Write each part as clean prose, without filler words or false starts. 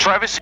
Privacy.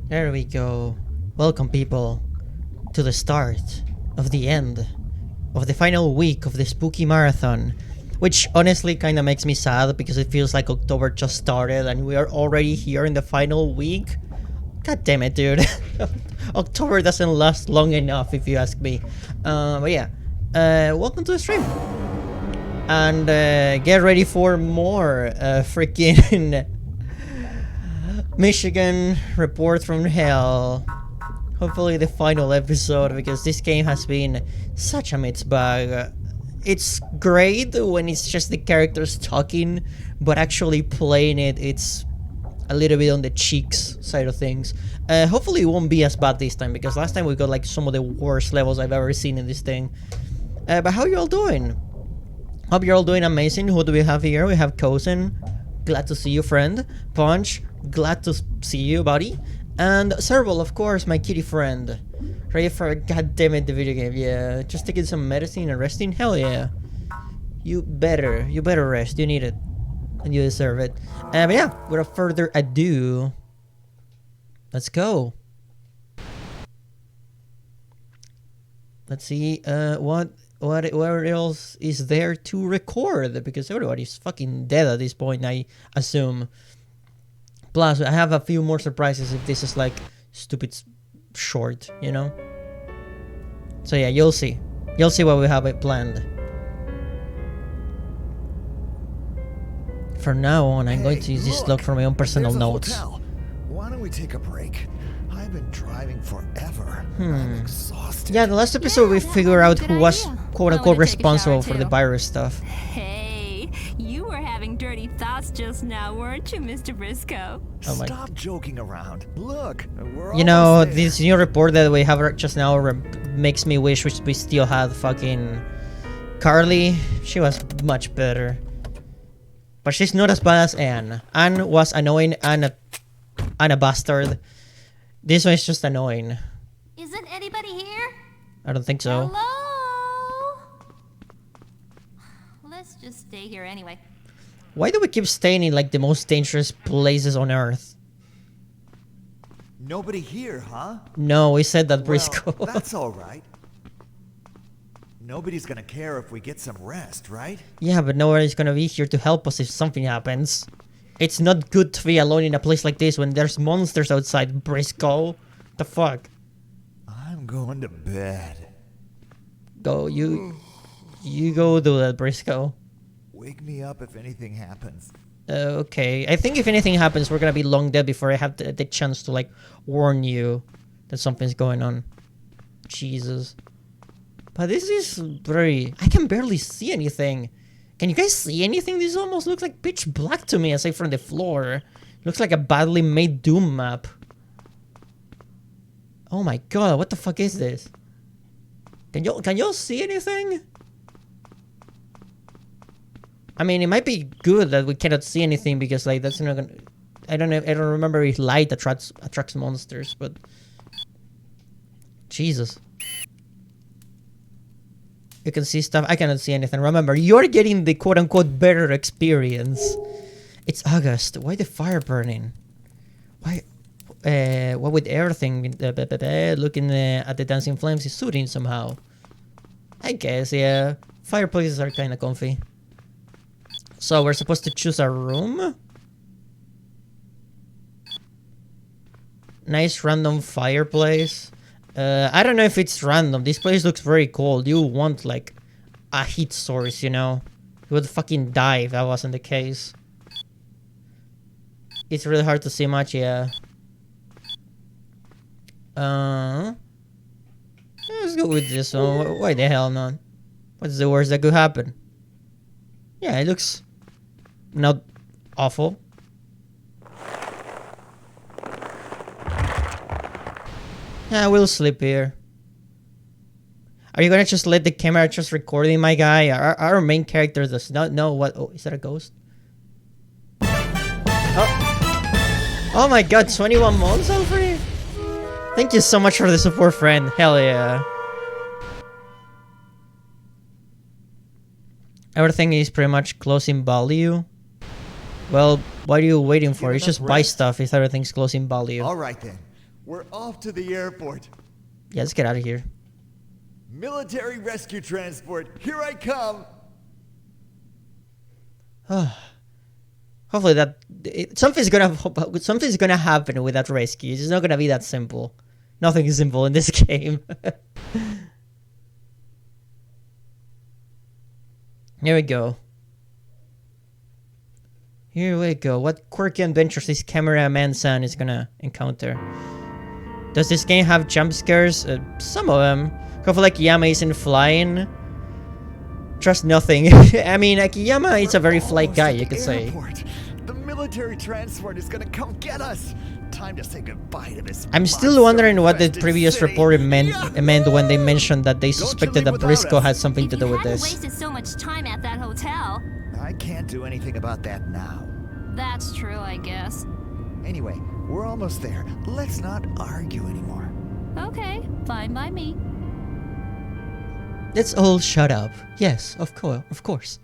There we go. Welcome, people, to the start of the end of the final week of the spooky marathon. Which honestly kind of makes me sad because it feels like October just started and we are already here in the final week. God damn it, dude. October doesn't last long enough, if you ask me. But yeah, welcome to the stream. And get ready for more freaking Michigan report from hell. Hopefully the final episode, because this game has been such a mixed bag. It's great when it's just the characters talking, but actually playing it, it's a little bit on the cheeks side of things. Hopefully it won't be as bad this time, because last time we got like some of the worst levels I've ever seen in this thing. But how you all doing? Hope you're all doing amazing. Who do we have here? We have Kozen. Glad to see you, friend. Punch. Glad to see you, buddy. And Serval, of course, my kitty friend. Ready for a goddammit the video game? Yeah, just taking some medicine and resting? Hell yeah. You better rest. You need it. And you deserve it. But yeah, without further ado, let's go. Let's see, what else is there to record? Because everybody's fucking dead at this point, I assume. Plus, I have a few more surprises if this is like stupid short, you know? So yeah, you'll see. You'll see what we have it planned. From now on, I'm going to use this log for my own personal notes. Hotel. Why don't we take a break? I've been driving forever. I'm exhausted. Yeah, the last episode we figured out who was quote-unquote responsible for the virus stuff. Hey, you were having dirty thoughts just now, weren't you, Mr. Briscoe? Oh my. Stop joking around. Look, we're You know, almost there. this new report that we have just now makes me wish we still had fucking Carly. She was much better. But she's not as bad as Anne. Anne was annoying and a bastard. This one is just annoying. Isn't anybody here? I don't think so. Hello? Let's just stay here anyway. Why do we keep staying in like the most dangerous places on Earth? Nobody here, huh? No, we said that, Briscoe. Well, that's all right. Nobody's gonna care if we get some rest, right? Yeah, but nobody's gonna be here to help us if something happens. It's not good to be alone in a place like this when there's monsters outside, Briscoe. The fuck? I'm going to bed. Go, you go do that, Briscoe. Wake me up if anything happens. Okay, I think if anything happens, we're gonna be long dead before I have the chance to like warn you that something's going on. Jesus. But this is very... I can barely see anything. Can you guys see anything? This almost looks like pitch black to me aside from the floor. Looks like a badly made Doom map. Oh my god, what the fuck is this? Can y'all see anything? I mean, it might be good that we cannot see anything because like that's not gonna... I don't know, I don't remember if light attracts monsters, but... Jesus. You can see stuff. I cannot see anything. Remember, you're getting the quote-unquote better experience. It's August. Why the fire burning? Why? What with everything? Looking at the dancing flames is soothing somehow. I guess, yeah. Fireplaces are kind of comfy. So we're supposed to choose a room? Nice random fireplace. I don't know if it's random. This place looks very cold. You want like a heat source, you know? You would fucking die if that wasn't the case. It's really hard to see much, yeah. Let's go with this one. Why the hell not? What's the worst that could happen? Yeah, it looks not awful. Yeah, we'll sleep here. Are you gonna just let the camera just recording my guy? Our main character does not know what... Oh, is that a ghost? Oh my god, 21 months already? Thank you so much for the support, friend. Hell yeah. Everything is pretty much close in value. Well, what are you waiting for? You just buy stuff if everything's close in value. All right then. We're off to the airport. Yeah, let's get out of here. Military rescue transport. Here I come. Hopefully something's gonna happen with that rescue. It's not gonna be that simple. Nothing is simple in this game. Here we go. Here we go. What quirky adventures this cameraman-san is gonna encounter? Does this game have jump scares? Some of them. Hopefully Akiyama isn't flying. Trust nothing. I mean, Akiyama is a very flight guy, you could say. The military transport is gonna come get us. Time to say goodbye to this. I'm still wondering what the previous report meant when they mentioned that they suspected that Briscoe had something to do with this. If you hadn't wasted so much time at that hotel. I can't do anything about that now. That's true, I guess. Anyway, we're almost there. Let's not argue anymore. Okay, fine by me. Let's all shut up. Yes, of course.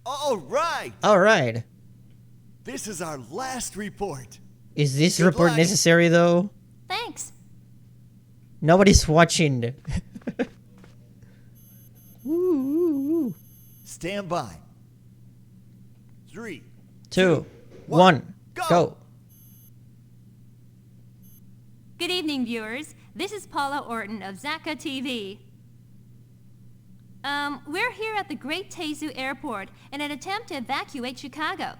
All right. This is our last report. Is this Good report luck. necessary though? Thanks. Nobody's watching. Woo. Stand by. 3, 2, 1, go. go. Good evening, viewers. This is Paula Orton of Zaka TV. We're here at the Great Tezu Airport in an attempt to evacuate Chicago. As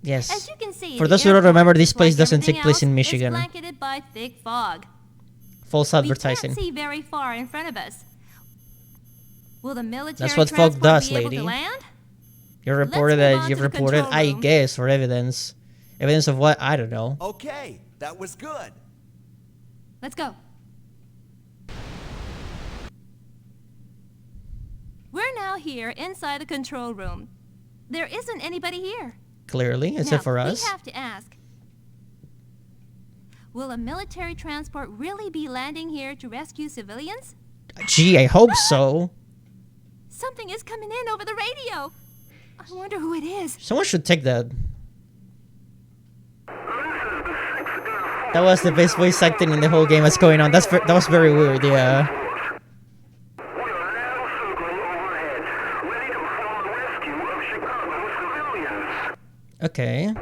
Yes. you can see, For the those who don't airport, remember, this place like doesn't take everything place in else, Michigan. is blanketed by thick fog. False We advertising. can't see very far in front of us. Will the military That's what fog transport does, be able lady. to land? You Let's reported move that on you've to the reported, control I room. guess, for evidence. Evidence of what? I don't know. Okay, that was good. Let's go. We're now here inside the control room. There isn't anybody here. Clearly, except Now, for us. we have to ask, will a military transport really be landing here to rescue civilians? Gee, I hope so. Something is coming in over the radio. I wonder who it is. Someone should take that. That was the best voice acting in the whole game that's going on. That was very weird, yeah. Okay.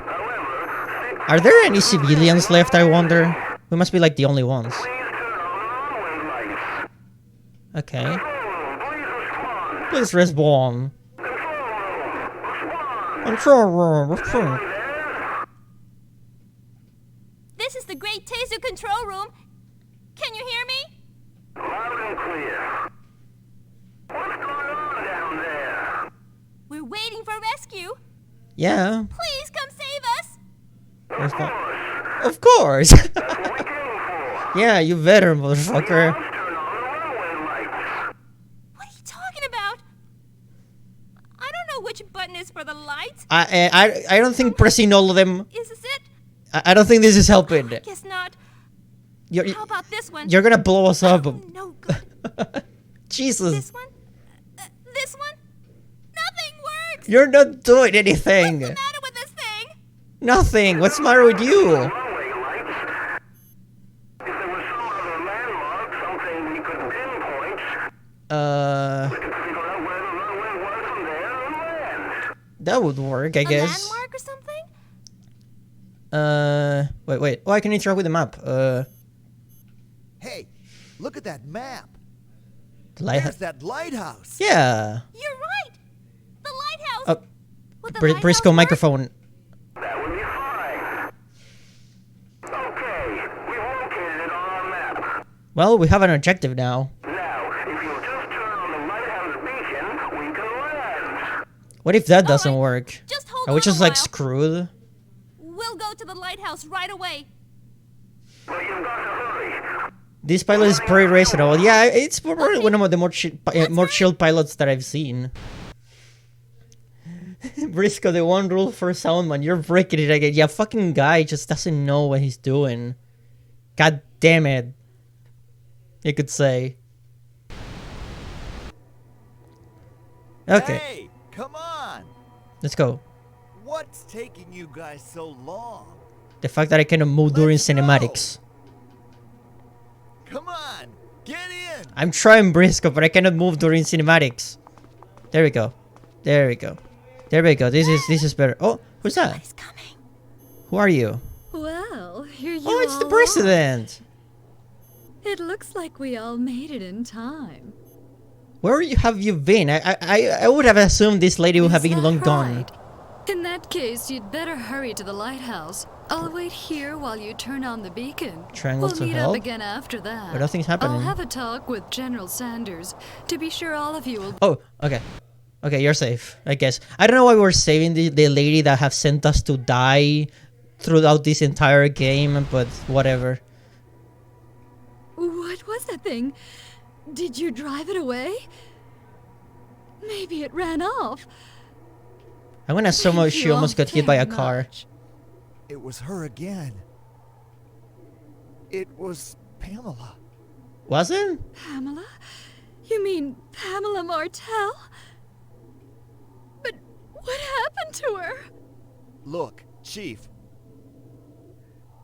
Are there any civilians left, I wonder? We must be like the only ones. Okay. Please respond. Control room, respond. This is the Great Tezu control room. Can you hear me? Loud and clear. What's going on down there? We're waiting for rescue. Yeah. Please come save us. Respond. Of course. That's what we came for. Yeah, you better, motherfucker. Let's turn on the runway lights. What are you talking about? I don't know which button is for the lights. I don't think pressing all of them. Is this it? I don't think this is helping. Guess not. You're How about this one? you're gonna blow us up. Oh, no good. Jesus. This one? This one? Nothing works. You're not doing anything. What's the matter with this thing? Nothing. What's the matter with you? Runway lights. If there was some other landmark, something we could pinpoint, we could figure out where the runway was from there and land. That would work, I A guess. landmark or something? Wait. Oh, I can interact with the map. Hey, look at that map. The lighthouse. There's that lighthouse. Yeah. You're right. The lighthouse. Oh, Would the Briscoe lighthouse work? microphone. That would be fine. Okay, we've located it on our map. Well, we have an objective now. Now, if you'll just turn on the lighthouse beacon, we can land. What if that doesn't Alright, work? Just hold Are on we just a like while. screwed? We'll go to the lighthouse right away. But you've got to hurry. This pilot is pretty reasonable. Yeah, it's probably one of the more chilled pilots that I've seen. Briscoe, the one rule for Soundman, you're breaking it again. Yeah, fucking guy just doesn't know what he's doing. God damn it. You could say. Okay, Hey, come on. let's go. What's taking you guys so long? The fact that I cannot move during Let's go. cinematics. Come on, get in. I'm trying, Briscoe, but I cannot move during cinematics. There we go. There we go. There we go. This is better. Oh, who's that? He's coming. Who are you? Well, here you Oh, it's the all president. are. It looks like we all made it in time. Where have you been? I would have assumed this lady would have Is been that long gone. right? In that case, you'd better hurry to the lighthouse. I'll wait here while you turn on the beacon. Triangle we'll to meet help? up again after that. But nothing's happening. I'll have a talk with General Sanders to be sure all of you will. Oh, okay. Okay, you're safe, I guess. I don't know why we're saving the lady that have sent us to die throughout this entire game, but whatever. What was that thing? Did you drive it away? Maybe it ran off. I'm gonna assume Thank she you almost all got hit by a very car. much. It was her again. It was Pamela. Was it? Pamela? You mean Pamela Martell? But what happened to her? Look, Chief.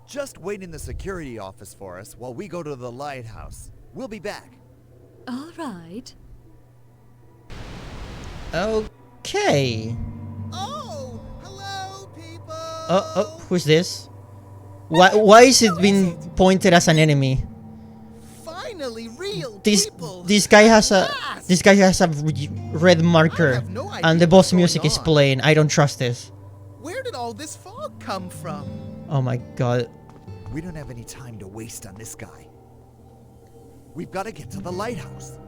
Just wait in the security office for us while we go to the lighthouse. We'll be back. All right. Okay. Oh, hello, people. Oh, who's this? Why is it being pointed as an enemy? Finally, real This people. this guy has a red marker, have no idea and the boss what's going music is on. playing. I don't trust this. Where did all this fog come from? Oh my god. We don't have any time to waste on this guy. We've got to get to the lighthouse.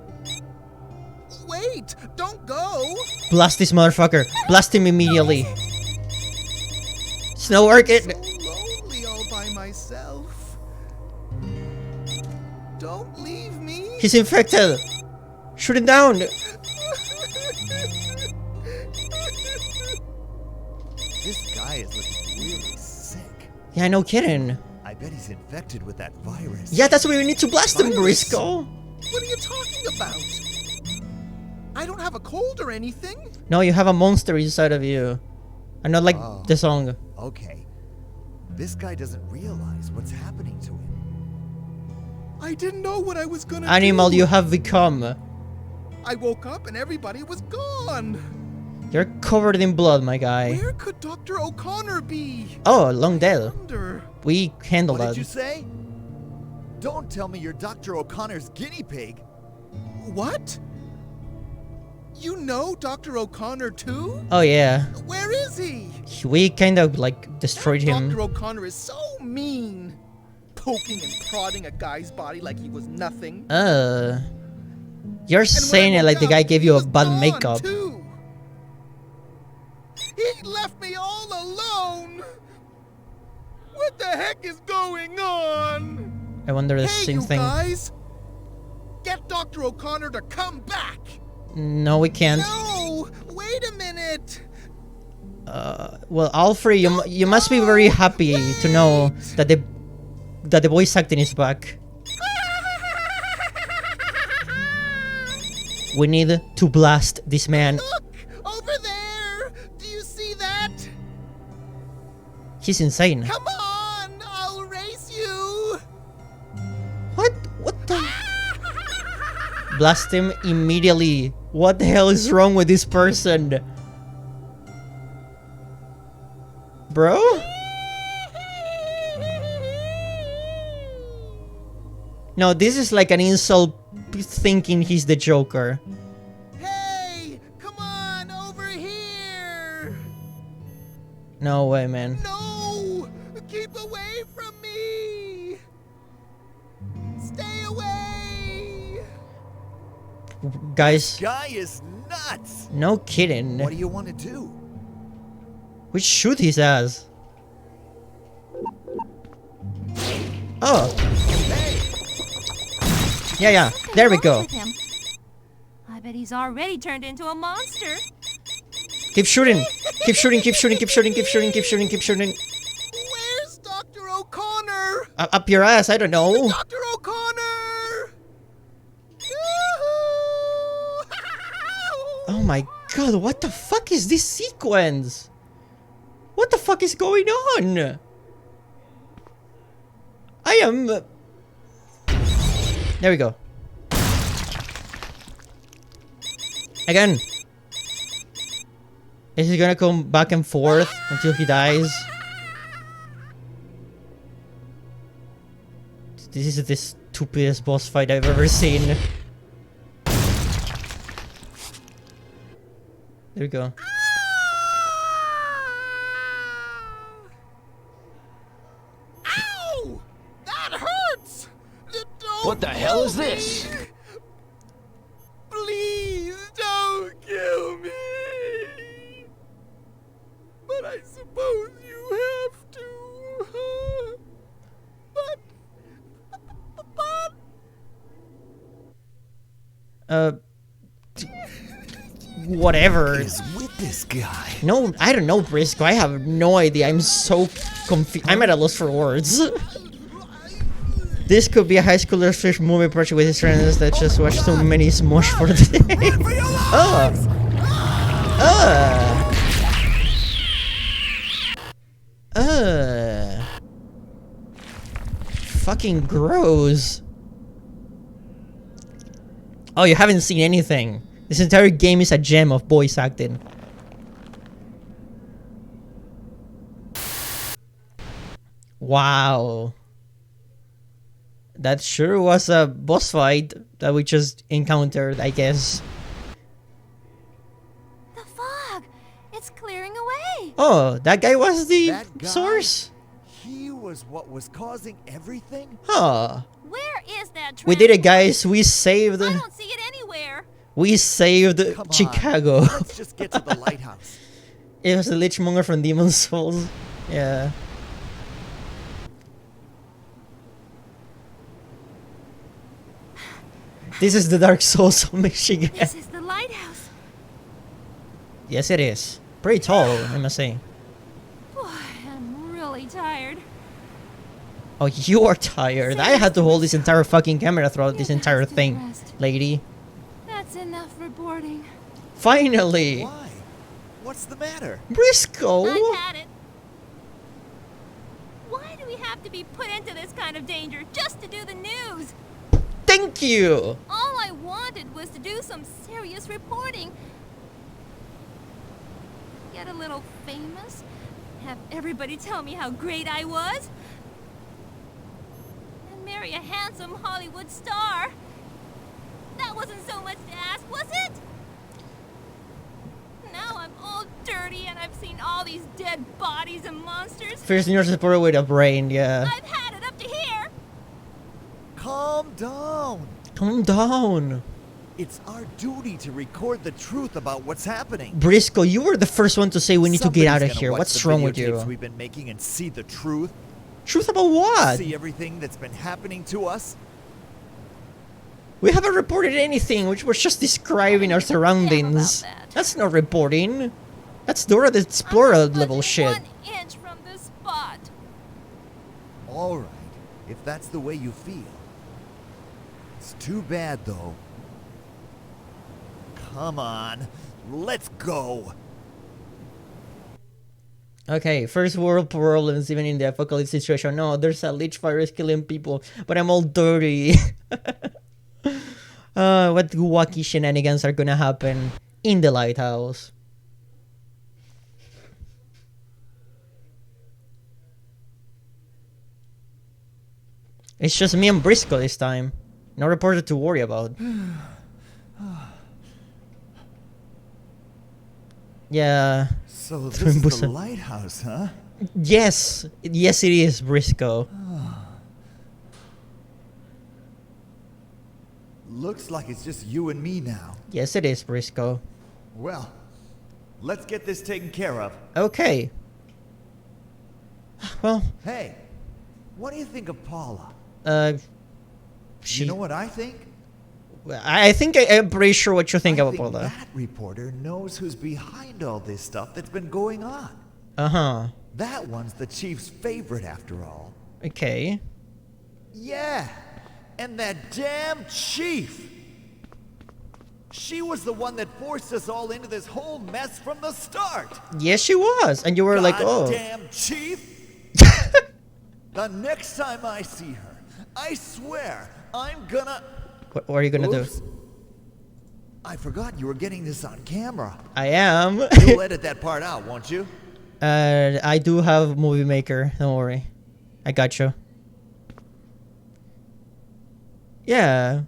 Wait, don't go. Blast this motherfucker. Blast him immediately. It's not working. So lonely all by myself. Don't leave me. He's infected. Shoot him down. This guy is looking really sick. Yeah, no kidding. I bet he's infected with that virus. Yeah, that's why we need to blast him, Virus? Briscoe. What are you talking about? I don't have a cold or anything. No, you have a monster inside of you. And not like Oh. the song. Okay. This guy doesn't realize what's happening to him. I didn't know what I was gonna Animal do. you have become. I woke up and everybody was gone. You're covered in blood, my guy. Where could Dr. O'Connor be? Oh, long dead. Wonder. We handled What that. did you say? Don't tell me you're Dr. O'Connor's guinea pig. What? You know Dr. O'Connor too? Oh yeah. Where is he? We kind of like destroyed him. Dr. O'Connor is so mean. Poking and prodding a guy's body like he was nothing. You're And when saying I it like woke the guy up, gave he you a was bad gone, makeup. too. He left me all alone. What the heck is going on? I wonder the Hey, same you thing. guys! Get Dr. O'Connor to come back! No, we can't. No! Wait a minute! Well, Alfred, you must be very happy to know that the voice acting is back. We need to blast this man. Look! Over there! Do you see that? He's insane. Come on! I'll race you! What? What the? Blast him immediately. What the hell is wrong with this person? Bro? No, this is like an insult thinking he's the Joker. Hey! Come on! Over here! No way, man. No! Keep away from me! Stay away! Guys, Guy is nuts. no kidding. What do you want to do? We shoot his ass. Oh. Yeah, there we What's go. wrong with him? I bet he's already turned into a monster. Keep shooting. Keep shooting, keep shooting, keep shooting, keep shooting, keep shooting, keep shooting. Where's Dr. O'Connor? Up your ass, I don't know. Dr. O'Connor! Yoo-hoo! Oh my god, what the fuck is this sequence? What the fuck is going on? I am... There we go. Again. Is he gonna come back and forth until he dies? This is the stupidest boss fight I've ever seen. There we go. Ow! That hurts! Don't What the hell is this? Please don't kill me! But I suppose you have to. But... Whatever. What is with this guy? No, I don't know, Briscoe. I have no idea. I'm so confused. I'm at a loss for words. This could be a high schooler's fish movie project with his friends that just watched so many Smosh for the day. Fucking gross. Oh, you haven't seen anything. This entire game is a gem of voice acting. Wow. That sure was a boss fight that we just encountered, I guess. The fog! It's clearing away! Oh, that guy was the That guy? source? He was what was causing everything? Huh. Where is that We did it, transport? guys. We saved... I don't see it anywhere. We saved Come on, Chicago. let's just get to the lighthouse. It was the Lichmonger from Demon's Souls. Yeah. This is the Dark Souls of Michigan. This is the lighthouse. Yes, it is. Pretty tall, I must say. Boy, I'm really tired. Oh, you are tired. I had to hold this entire fucking camera throughout this entire thing, lady. That's enough reporting. Finally! Why? What's the matter? Briscoe! I've had it. Why do we have to be put into this kind of danger just to do the news? Thank you! All I wanted was to do some serious reporting. Get a little famous. Have everybody tell me how great I was. And marry a handsome Hollywood star. That wasn't so much to ask, was it? Now I'm all dirty and I've seen all these dead bodies and monsters. First news reporter with a brain, yeah. I've had it up to here. Calm down. Calm down. It's our duty to record the truth about what's happening. Briscoe, you were the first one to say we need to get out of Somebody's gonna here. watch What's the wrong with videotapes you? We've been making and see the truth. Truth about what? See everything that's been happening to us. We haven't reported anything, which was just describing our surroundings. Damn about that. That's not reporting. That's Dora the Explorer I'm not level budging shit. 1 inch from this spot. All right, if that's the way you feel. It's too bad, though. Come on, let's go. Okay, first world problems even in the apocalypse situation. No, there's a lich virus killing people, but I'm all dirty. What wacky shenanigans are gonna happen in the lighthouse? It's just me and Briscoe this time. No reporter to worry about. Yeah. So this is the Busan. lighthouse, huh? Yes. Yes, it is, Briscoe. Looks like it's just you and me now. Yes, it is, Briscoe. Well, let's get this taken care of. Okay. Well, Hey, what do you think of Paula? she. You know what I think? I think I'm pretty sure what you think I about think Paula. that reporter knows who's behind all this stuff that's been going on. Uh-huh. That one's the chief's favorite, after all. Okay. Yeah, and that damn chief. She was the one that forced us all into this whole mess from the start. Yes, she was. And you were like, oh. Goddamn Chief! The next time I see her, I swear I'm gonna. What are you gonna Oops. I forgot you were getting this on camera. do? I am. You'll edit that part out, won't you? I do have Movie Maker. Don't worry. I got you. Yeah.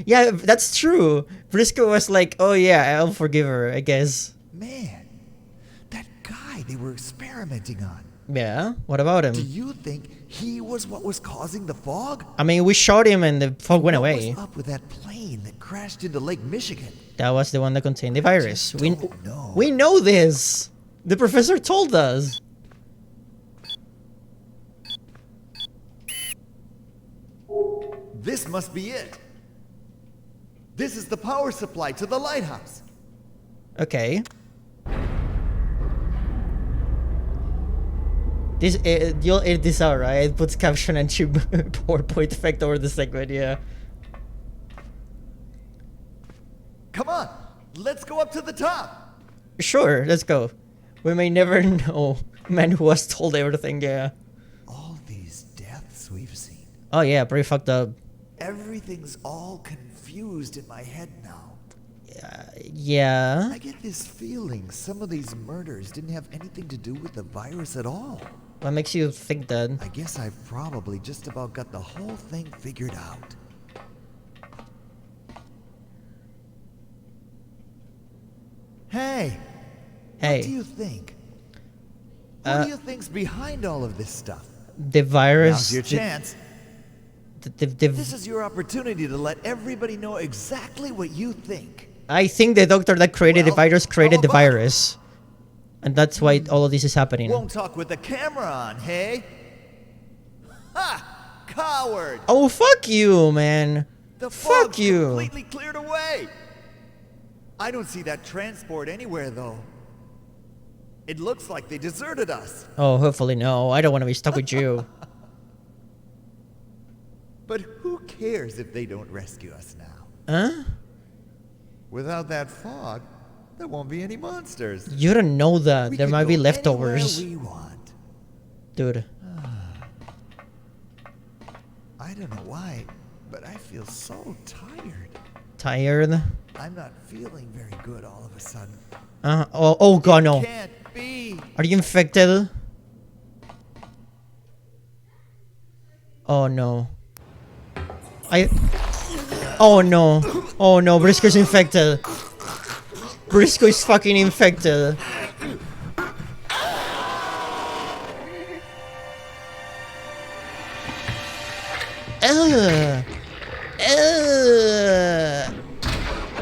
Yeah, that's true. Briscoe was like, oh yeah, I'll forgive her, I guess. Man, that guy they were experimenting on. Yeah? What about Do him? you think he was what was causing the fog? I mean, we shot him and the fog went away. What was up with that plane that crashed into Lake Michigan? That was the one that contained the virus. just don't know. We know this. The professor told us. This must be it. This is the power supply to the lighthouse. Okay. This you'll edit this out, right? It puts caption and chip PowerPoint effect over the segment, yeah. Come on, let's go up to the top. Sure, let's go. We may never know man who was told everything, yeah. All these deaths we've seen. Oh yeah, pretty fucked up. Everything's all confused in my head now. Yeah. I get this feeling some of these murders didn't have anything to do with the virus at all. What makes you think that? I guess I've probably just about got the whole thing figured out. Hey, Hey, what do you think? What do you think's behind all of this stuff? the virus. Now's your chance. the This is your opportunity to let everybody know exactly what you think. I think the doctor that created the Well, virus created how the about- virus. And that's why all of this is happening. Won't talk with the camera on, hey? Ha! Coward! Oh, fuck you, man. The Fuck fog's you. completely cleared away. I don't see that transport anywhere, though. It looks like they deserted us. Oh, hopefully no. I don't want to be stuck with you. But who cares if they don't rescue us now? Huh? Without that fog, there won't be any monsters. You don't know that. We There can might be go leftovers. anywhere we want. Dude. I don't know why, but I feel so tired. Tired? I'm not feeling very good all of a sudden. Oh god, no. Can't be. Are you infected? Oh no. Oh no. Oh no, Briscoe's infected. Briscoe is fucking infected. Ugh.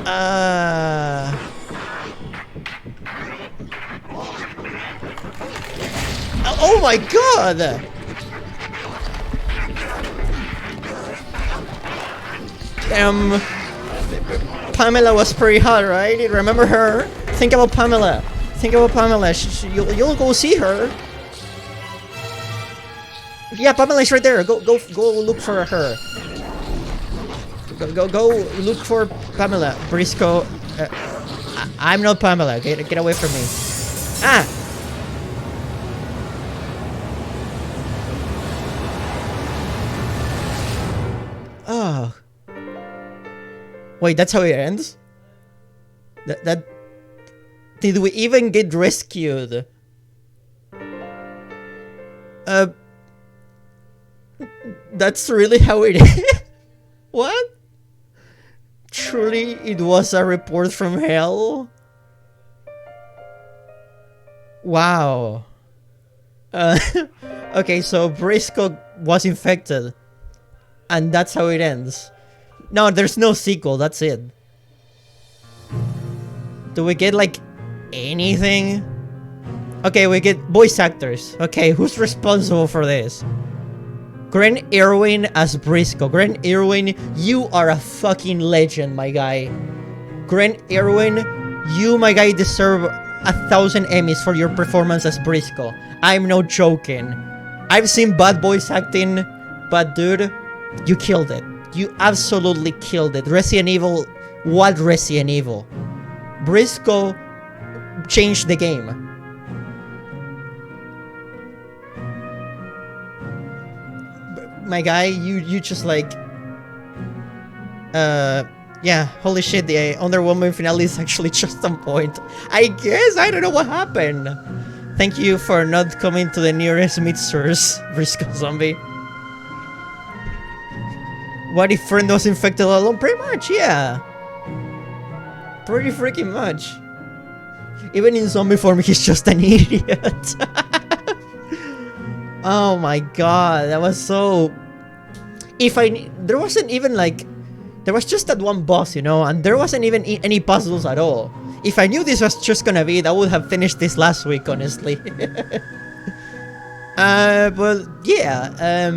Ugh. Oh my god! Pamela was pretty hot, right? Remember her? Think about Pamela. Think about Pamela. You'll go see her. Yeah, Pamela's right there. Go look for her. Go look for Pamela. Briscoe. I'm not Pamela. Get away from me. Ah! Oh. Wait, that's how it ends? That did we even get rescued? That's really how it is? What? Truly, it was a report from hell? Wow. Okay, so Briscoe was infected. And that's how it ends. No, there's no sequel, that's it. Do we get, like, anything? Okay, we get voice actors. Okay, who's responsible for this? Grant Irwin as Briscoe. Grant Irwin, you are a fucking legend, my guy. Grant Irwin, you, my guy, deserve 1,000 Emmys for your performance as Briscoe. I'm not joking. I've seen bad voice acting, but dude, you killed it. You absolutely killed it. Resident Evil what Resident Evil. Briscoe changed the game. My guy, you just like... yeah, holy shit, the Wonder Woman finale is actually just on point. I guess, I don't know what happened. Thank you for not coming to the nearest meat source, Briscoe Zombie. What if friend was infected alone? Pretty much, yeah. Pretty freaking much. Even in zombie form, he's just an idiot. Oh my god, that was so... There wasn't even like... There was just that one boss, you know, and there wasn't even any puzzles at all. If I knew this was just gonna be it, I would have finished this last week, honestly. But yeah,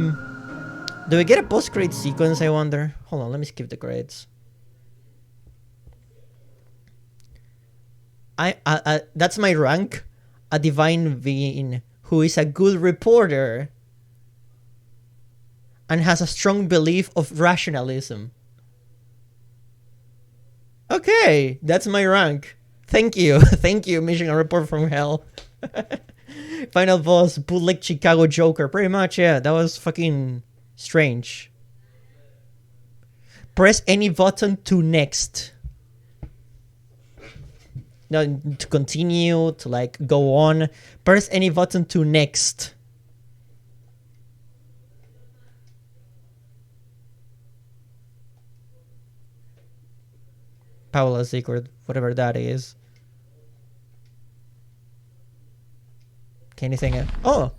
do we get a post-credit sequence, I wonder? Hold on, let me skip the credits. That's my rank. A divine being who is a good reporter and has a strong belief of rationalism. Okay, that's my rank. Thank you. Thank you, Mission Report from Hell. Final boss, bootleg Chicago Joker. Pretty much, yeah. That was fucking strange. Press any button to next. No, to continue, to like go on. Press any button to next. Paola's secret, whatever that is. Okay, anything else? Oh!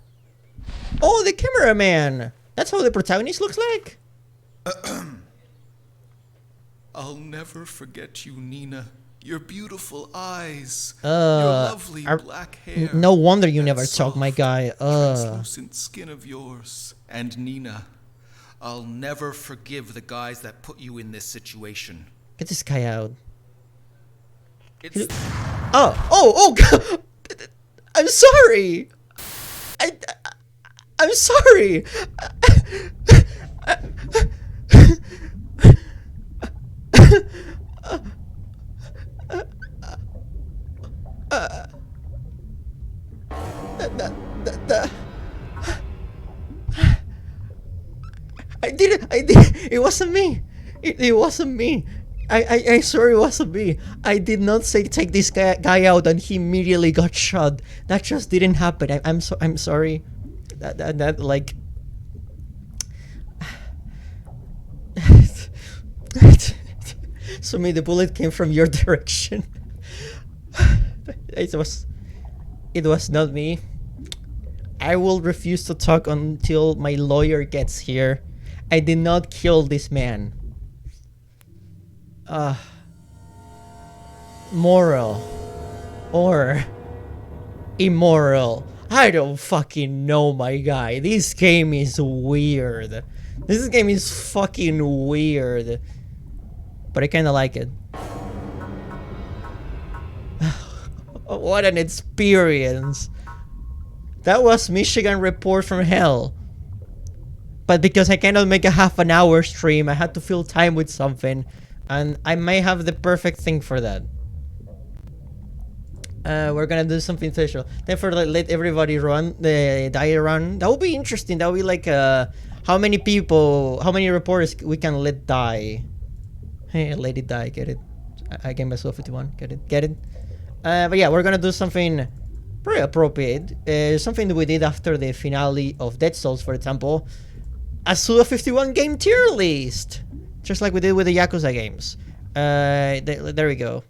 Oh, the cameraman! That's how the protagonist looks like? I'll never forget you, Nina. Your beautiful eyes. Your Uh, lovely black hair. No wonder you that never talk, my soft, guy. translucent skin of yours. And Nina, I'll never forgive the guys that put you in this situation. Get this guy out. It's Oh, God. I'm sorry. I'm sorry. I did. It wasn't me. It wasn't me. I swear it wasn't me. I did not say take this guy out and he immediately got shot. That just didn't happen. I'm sorry. That like. So maybe the bullet came from your direction. It was not me. I will refuse to talk until my lawyer gets here. I did not kill this man. Moral or immoral. I don't fucking know, my guy. This game is weird. This game is fucking weird. But I kinda like it. What an experience. That was Michigan Report from Hell. But because I cannot make a half an hour stream, I had to fill time with something. And I may have the perfect thing for that. We're gonna do something special. Therefore, let everybody run the die run. That would be interesting. That would be like how many people, how many reporters we can let die. Hey, let it die. Get it? I gave myself 51. Get it? Get it? But yeah, we're gonna do something pretty appropriate. Something that we did after the finale of Dead Souls, for example. A Suda 51 game tier list, just like we did with the Yakuza games. There we go.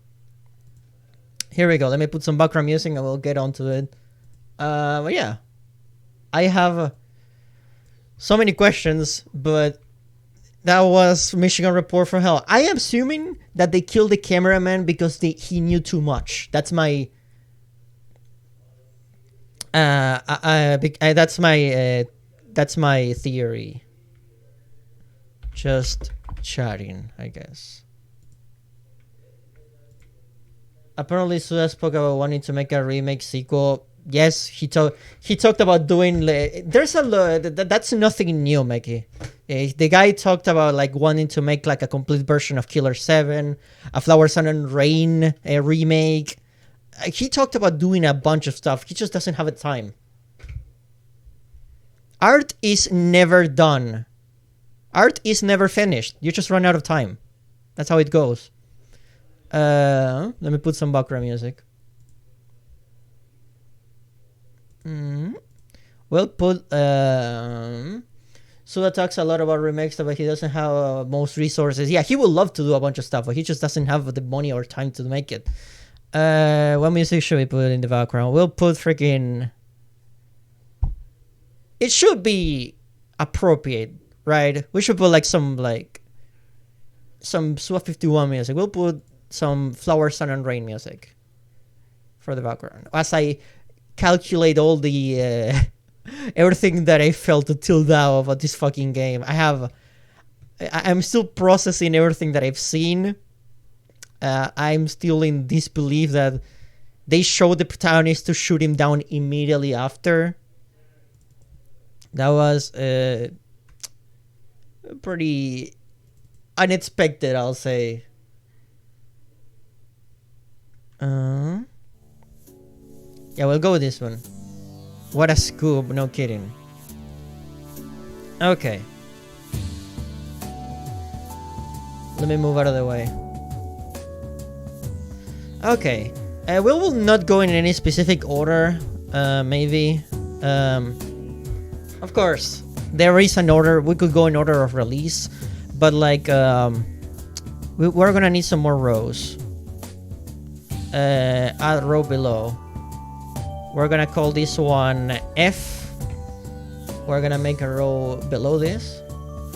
Here we go. Let me put some background music and we'll get onto it. But yeah, I have so many questions, but that was Michigan Report from Hell. I am assuming that they killed the cameraman because he knew too much. That's my that's my theory. Just chatting, I guess. Apparently, Suda spoke about wanting to make a remake sequel. Yes, he talked about doing. There's a lot. That's nothing new, Mikey. The guy talked about like wanting to make like a complete version of Killer 7, a Flower, Sun, and Rain remake. He talked about doing a bunch of stuff. He just doesn't have the time. Art is never done. Art is never finished. You just run out of time. That's how it goes. Let me put some background music. We'll put... Suda talks a lot about remakes, but he doesn't have most resources. Yeah, he would love to do a bunch of stuff, but he just doesn't have the money or time to make it. What music should we put in the background? We'll put freaking... It should be appropriate, right? We should put like some Suda 51 music. We'll put some Flower, Sun, and Rain music for the background. As I calculate all the everything that I felt until now about this fucking game. I'm still processing everything that I've seen. I'm still in disbelief that they showed the protagonist to shoot him down immediately after. That was pretty unexpected, I'll say. Yeah, we'll go with this one. What a scoop, no kidding. Okay. Let me move out of the way. Okay. We will not go in any specific order, maybe. Of course, there is an order. We could go in order of release, but like, we're gonna need some more rows. Add row below. We're gonna call this one F. We're gonna make a row below this.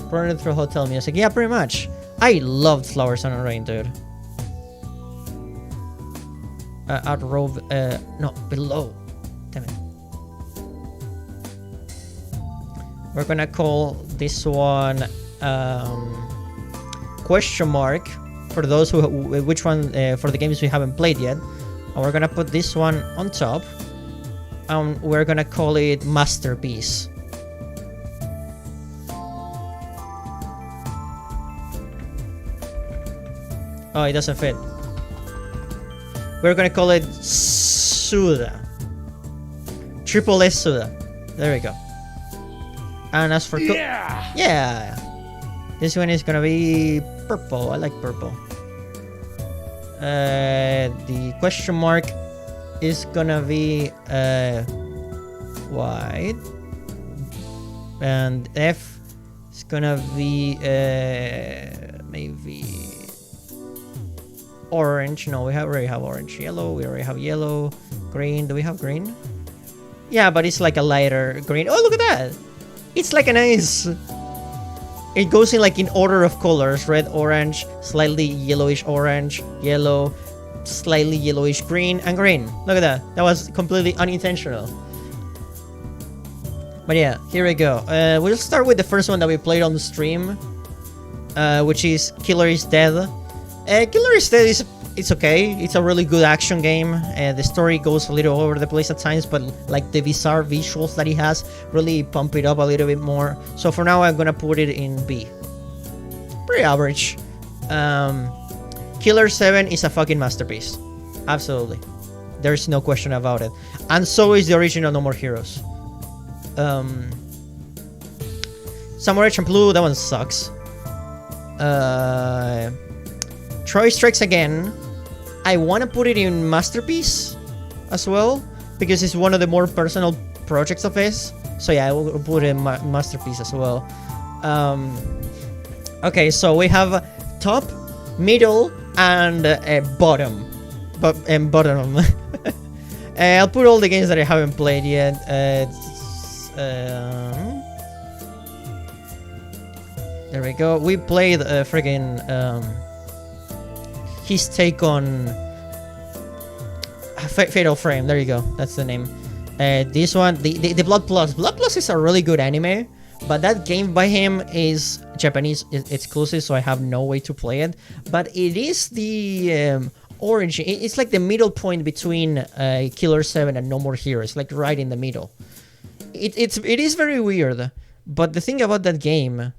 Run it through hotel music. Yeah, pretty much. I loved Flower, Sun, and Rain, dude. Add row, no, below. Damn it. We're gonna call this one question mark for those who which one for the games we haven't played yet, and we're gonna put this one on top, and we're gonna call it masterpiece. Oh, it doesn't fit. We're gonna call it Suda. Triple S Suda. There we go. And as for yeah, this one is gonna be purple. I like purple. The question mark is gonna be white, and F is gonna be maybe orange. No, we already have orange. Yellow. We already have yellow. Green. Do we have green? Yeah, but it's like a lighter green. Oh, look at that! It's like a nice... It goes in like in order of colors. Red, orange, slightly yellowish orange, yellow, slightly yellowish green, and green. Look at that. That was completely unintentional. But yeah, here we go. We'll start with the first one that we played on the stream, which is Killer is Dead. Killer is Dead it's okay. It's a really good action game. The story goes a little over the place at times, but like the bizarre visuals that it has really pump it up a little bit more. So for now, I'm gonna put it in B. Pretty average. Killer 7 is a fucking masterpiece. Absolutely. There's no question about it. And so is the original No More Heroes. Samurai Champloo, that one sucks. Troy Strikes Again. I want to put it in Masterpiece as well, because it's one of the more personal projects of his. So yeah, I will put it in Masterpiece as well. Okay, so we have top, middle, and bottom. Bottom. I'll put all the games that I haven't played yet. There we go. We played friggin' his take on Fatal Frame. There you go. That's the name. This one, the Blood Plus. Blood Plus is a really good anime, but that game by him is Japanese exclusive, so I have no way to play it. But it is the orange. It's like the middle point between Killer 7 and No More Heroes, like right in the middle. It is very weird. But the thing about that game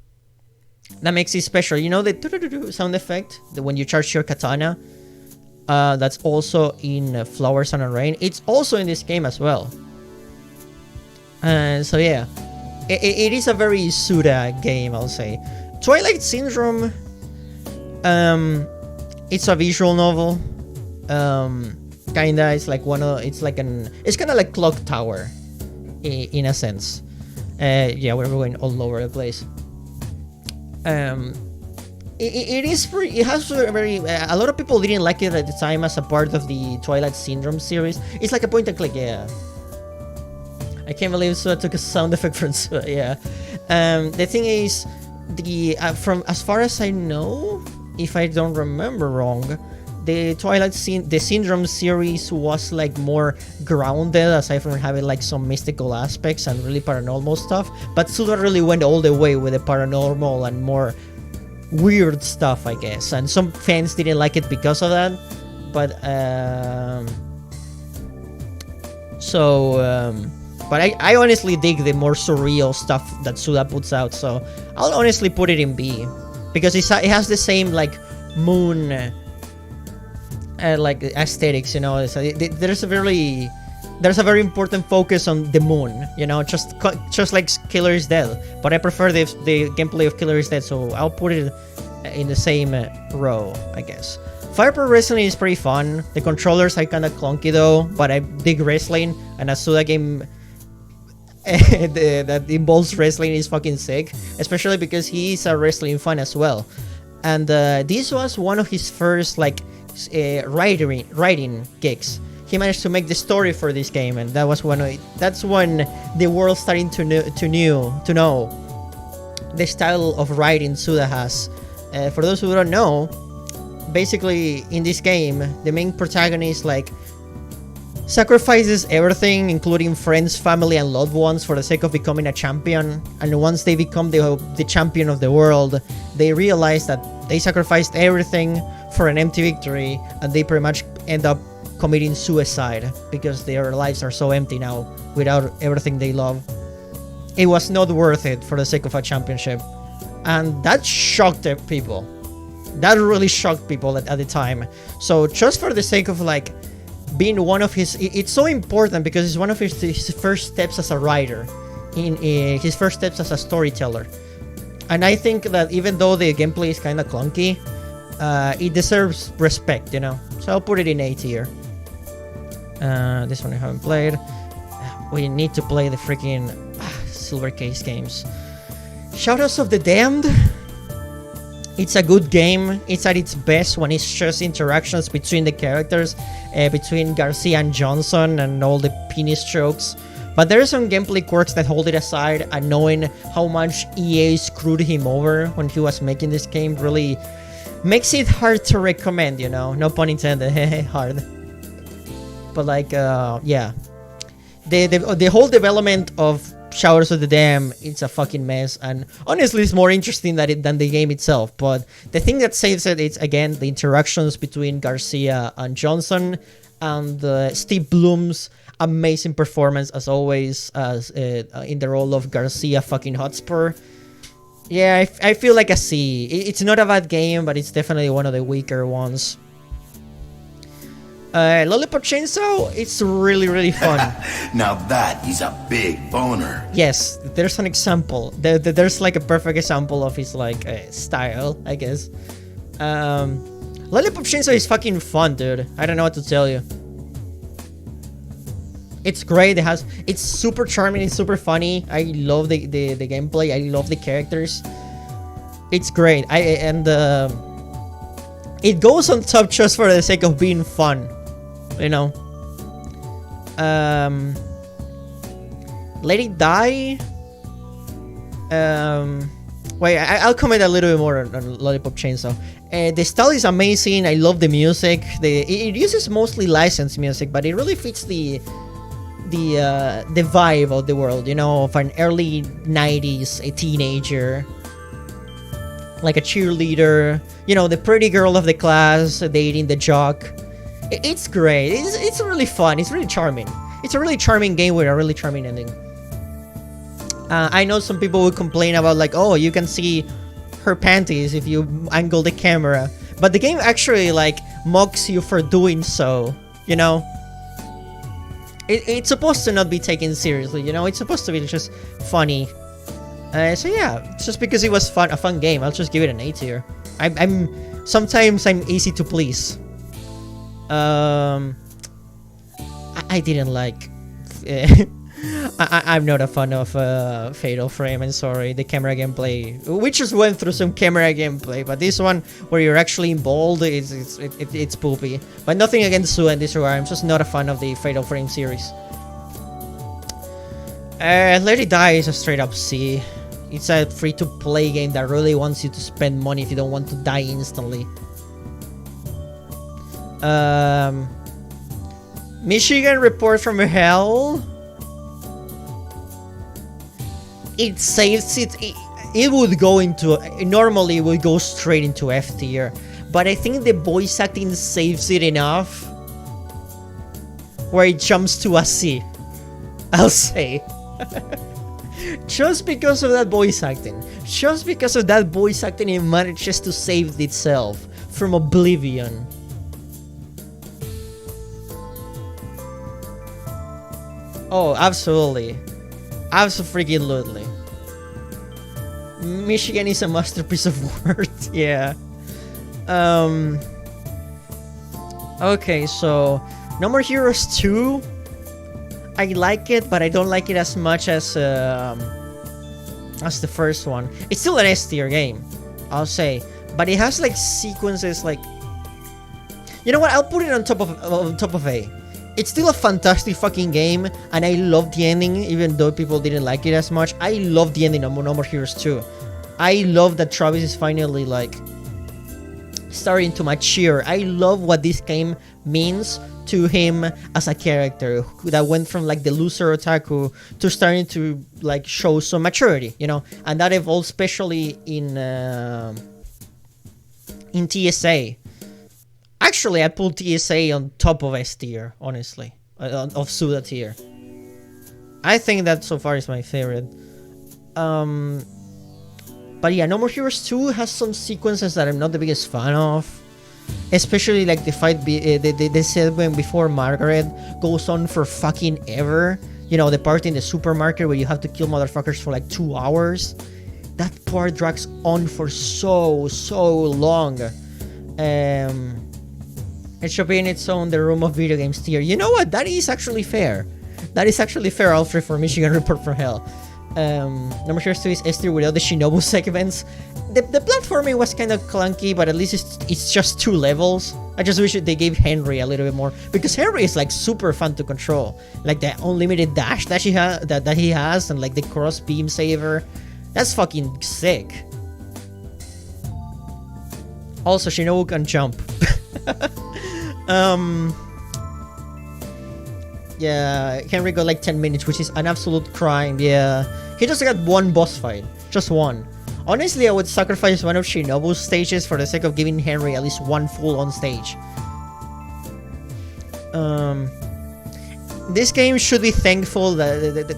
that makes it special. You know the doo-doo-doo-doo sound effect, when you charge your katana? That's also in Flower, Sun, and Rain. It's also in this game as well. So yeah, it is a very Suda game, I'll say. Twilight Syndrome, it's a visual novel. Kinda, it's like it's kind of like Clock Tower, in a sense. Yeah, we're going all over the place. It is pretty. It has a very. A lot of people didn't like it at the time as a part of the Twilight Syndrome series. It's like a point and click. Yeah. I can't believe Suda took a sound effect from Suda. Yeah. The thing is, from as far as I know, if I don't remember wrong, the the Syndrome series was like more grounded, aside from having like some mystical aspects and really paranormal stuff. But Suda really went all the way with the paranormal and more weird stuff, I guess. And some fans didn't like it because of that. But but I honestly dig the more surreal stuff that Suda puts out. So I'll honestly put it in B, because it has the same like moon. Like aesthetics, you know. So there's a very important focus on the moon, you know, just like Killer is Dead. But I prefer the gameplay of Killer is Dead, so I'll put it in the same row, I guess. Fire Pro Wrestling is pretty fun. The controllers are kind of clunky though, but I dig wrestling, and a Suda game that involves wrestling is fucking sick, especially because he's a wrestling fan as well. And this was one of his first like writing gigs. He managed to make the story for this game, and that's when the world starting to know the style of writing Suda has. For those who don't know, basically in this game, the main protagonist like sacrifices everything, including friends, family, and loved ones, for the sake of becoming a champion. And once they become the champion of the world, they realize that they sacrificed everything for an empty victory, and they pretty much end up committing suicide because their lives are so empty now without everything they love. It was not worth it for the sake of a championship, and that shocked people. That really shocked people at the time. So just for the sake of like being one of his, it's so important because it's one of his first steps as a writer, in his first steps as a storyteller. And I think that even though the gameplay is kind of clunky, it deserves respect, you know. So I'll put it in A tier. This one I haven't played. We need to play the freaking Silver Case games. Shadows of the Damned. It's a good game. It's at its best when it's just interactions between the characters, between Garcia and Johnson, and all the penis strokes. But there are some gameplay quirks that hold it aside, and knowing how much EA screwed him over when he was making this game really makes it hard to recommend, you know. No pun intended. Hard. But like, yeah. The whole development of Shadows of the Dam, it's a fucking mess, and honestly it's more interesting than the game itself. But the thing that saves it, it's again the interactions between Garcia and Johnson, and Steve Bloom's amazing performance as always, as in the role of Garcia fucking Hotspur. Yeah, I feel like a C. It's not a bad game, but it's definitely one of the weaker ones. Lollipop Chainsaw, it's really, really fun. Now that is a big boner. Yes, there's an example. There's like a perfect example of his like style, I guess. Lollipop Chainsaw is fucking fun, dude. I don't know what to tell you. It's great. It's super charming. It's super funny. I love the gameplay. I love the characters. It's great. It goes on top just for the sake of being fun, you know. Let It Die. Wait, I'll comment a little bit more on Lollipop Chainsaw. The style is amazing. I love the music. It uses mostly licensed music, but it really fits the vibe of the world, you know, of an early 90s, a teenager, like a cheerleader, you know, the pretty girl of the class dating the jock. It's great. It's really fun. It's really charming. It's a really charming game with a really charming ending. I know some people would complain about like, oh, you can see her panties if you angle the camera. But the game actually like mocks you for doing so, you know? It's supposed to not be taken seriously, you know? It's supposed to be just funny. So yeah, just because it was a fun game, I'll just give it an A tier. Sometimes I'm easy to please. I didn't like. I'm not a fan of Fatal Frame. I'm sorry. The camera gameplay. We just went through some camera gameplay, but this one where you're actually involved, it's poopy. But nothing against Sue in this regard. I'm just not a fan of the Fatal Frame series. Let It Die is a straight up C. It's a free-to-play game that really wants you to spend money if you don't want to die instantly. Michigan Report from Hell. It saves it. It would go into, normally it would go straight into F tier, but I think the voice acting saves it enough where it jumps to a C. I'll say. Just because of that voice acting. Just because of that voice acting, it manages to save itself from oblivion. Oh, absolutely. Absolutely. Michigan is a masterpiece of words. Yeah. Okay, so No More Heroes 2. I like it, but I don't like it as much as the first one. It's still an S tier game, I'll say, but it has like sequences like. You know what? I'll put it on top of A. It's still a fantastic fucking game, and I love the ending, even though people didn't like it as much. I love the ending of No More Heroes 2. I love that Travis is finally like starting to mature. I love what this game means to him as a character that went from like the loser otaku to starting to like show some maturity, you know, and that evolved especially in TSA. Actually, I pulled TSA on top of S tier, honestly, of Suda tier. I think that so far is my favorite. But yeah, No More Heroes 2 has some sequences that I'm not the biggest fan of. Especially like the fight, the segment before Margaret goes on for fucking ever. You know, the part in the supermarket where you have to kill motherfuckers for like 2 hours. That part drags on for so long. It should be in its own The Room of Video Games tier. You know what? That is actually fair. That is actually fair, Alfred, for Michigan Report from Hell. No More Heroes 2 is S tier without the Shinobu segments. The platforming was kind of clunky, but at least it's just 2 levels. I just wish they gave Henry a little bit more, because Henry is like super fun to control. Like the unlimited dash that he has, and like the cross beam saver. That's fucking sick. Also, Shinobu can jump. Yeah, Henry got like 10 minutes, which is an absolute crime. Yeah, he just got 1 boss fight, just 1. Honestly, I would sacrifice one of Shinobu's stages for the sake of giving Henry at least 1 full-on stage. This game should be thankful that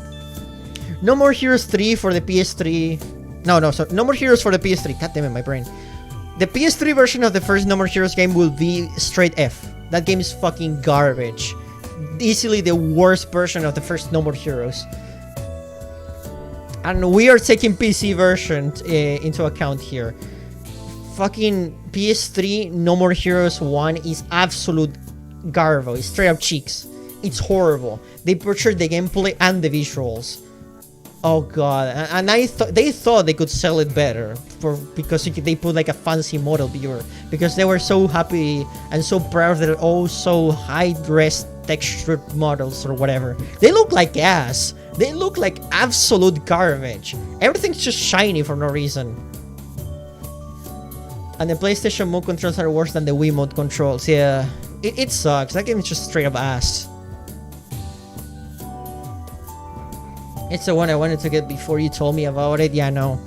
No More Heroes 3 for the PS3. No More Heroes for the PS3. God damn it, my brain. The PS3 version of the first No More Heroes game will be straight F. That game is fucking garbage. Easily the worst version of the first No More Heroes. And we are taking PC version into account here. Fucking PS3 No More Heroes 1 is absolute garbo. It's straight up cheeks. It's horrible. They butchered the gameplay and the visuals. Oh god, and they thought they could sell it better because they put like a fancy model viewer, because they were so happy and so proud that they're all so high-res textured models or whatever. They look like ass. They look like absolute garbage. Everything's just shiny for no reason. And the PlayStation mode controls are worse than the Wii mode controls. Yeah, it sucks. That game is just straight up ass. It's the one I wanted to get before you told me about it. Yeah, no.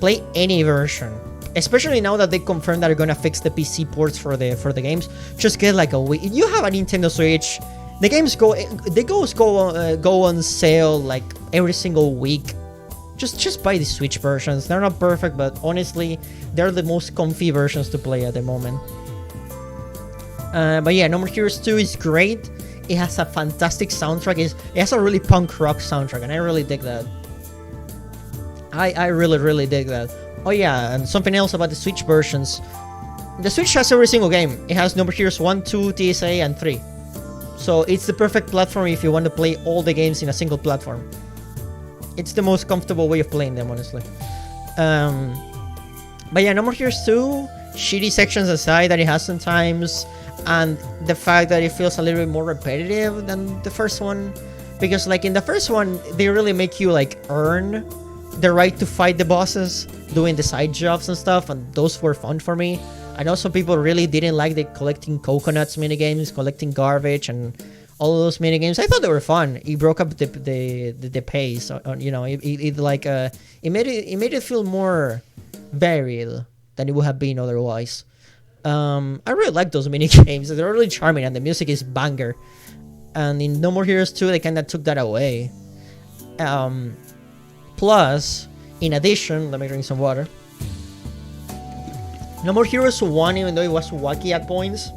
Play any version. Especially now that they confirmed that they're gonna fix the PC ports for the games. Just get like a Wii. If you have a Nintendo Switch, the games go on sale like every single week. just buy the Switch versions. They're not perfect, but honestly, they're the most comfy versions to play at the moment. But yeah, No More Heroes 2 is great. It has a fantastic soundtrack. It has a really punk rock soundtrack, and I really dig that. I really dig that. Oh yeah, and something else about the Switch versions. The Switch has every single game. It has No More Heroes 1, 2, TSA, and 3. So it's the perfect platform if you want to play all the games in a single platform. It's the most comfortable way of playing them, honestly. But yeah, No More Heroes 2, shitty sections aside that it has sometimes, and the fact that it feels a little bit more repetitive than the first one. Because like in the first one, they really make you like earn the right to fight the bosses, doing the side jobs and stuff, and those were fun for me. I know some people really didn't like the collecting coconuts minigames, collecting garbage, and all of those minigames. I thought they were fun. It broke up the pace. You know, it made it feel more varied than it would have been otherwise. I really like those minigames. They're really charming, and the music is banger. And in No More Heroes 2, they kind of took that away. Plus, in addition, let me drink some water. No More Heroes 1, even though it was wacky at points,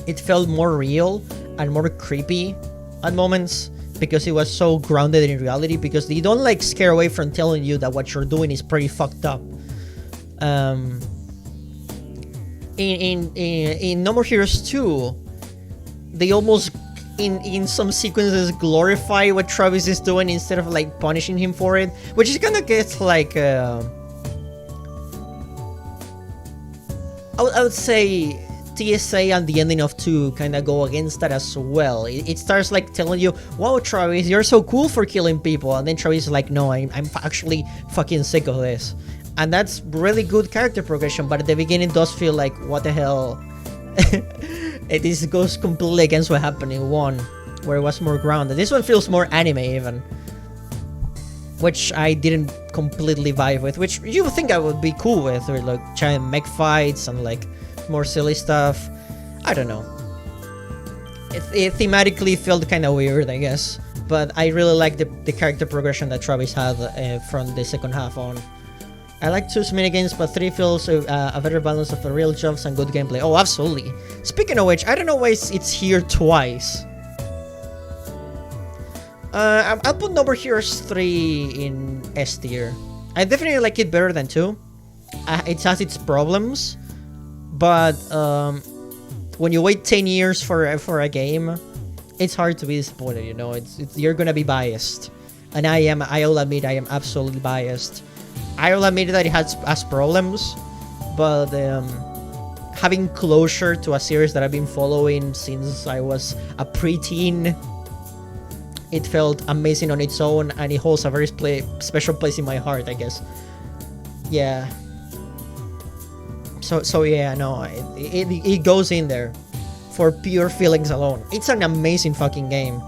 it felt more real and more creepy at moments because it was so grounded in reality, because they don't like scare away from telling you that what you're doing is pretty fucked up. In No More Heroes 2, they almost in some sequences glorify what Travis is doing instead of like punishing him for it, which is gonna get like I would say TSA and the ending of 2 kind of go against that as well. It starts like telling you, wow, Travis, you're so cool for killing people, and then Travis is like, no, I'm actually fucking sick of this. And that's really good character progression, but at the beginning it does feel like, what the hell? This goes completely against what happened in 1, where it was more grounded. This one feels more anime even, which I didn't completely vibe with, which you would think I would be cool with, or like giant mech fights and like more silly stuff. I don't know. It thematically felt kind of weird, I guess, but I really like the character progression that Travis had from the second half on. I like 2's minigames, but 3 feels a better balance of the real jumps and good gameplay. Oh, absolutely. Speaking of which, I don't know why it's here twice. I'll put No More Heroes 3 in S tier. I definitely like it better than 2. It has its problems, but when you wait 10 years for a game, it's hard to be disappointed. You know, you're gonna be biased, and I'll admit I am absolutely biased. I'll admit that it has problems, but having closure to a series that I've been following since I was a preteen, it felt amazing on its own, and it holds a very special place in my heart, I guess. Yeah. So yeah, no, it goes in there for pure feelings alone. It's an amazing fucking game.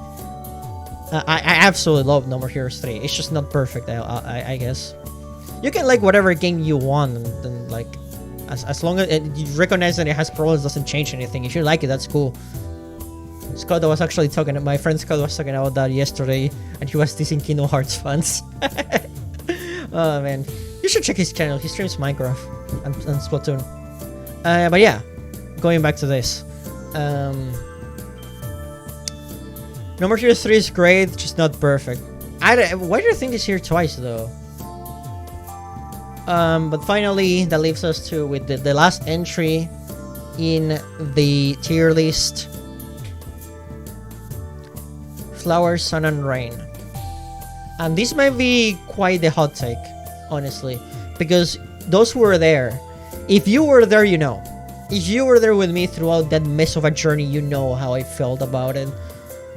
I absolutely love No More Heroes 3. It's just not perfect, I guess. You can like whatever game you want, and like as long as you recognize that it has problems, doesn't change anything. If you like it, that's cool. Scott was actually my friend Scott was talking about that yesterday, and he was teasing Kingdom Hearts fans. Oh man, you should check his channel. He streams Minecraft and Splatoon. But yeah, going back to this. No More Heroes 3 is great, just not perfect. Why do you think it's here twice though? But finally, that leaves us with the last entry in the tier list. Flower, Sun, and Rain. And this might be quite the hot take, honestly, because those who were there, if you were there, you know. If you were there with me throughout that mess of a journey, you know how I felt about it.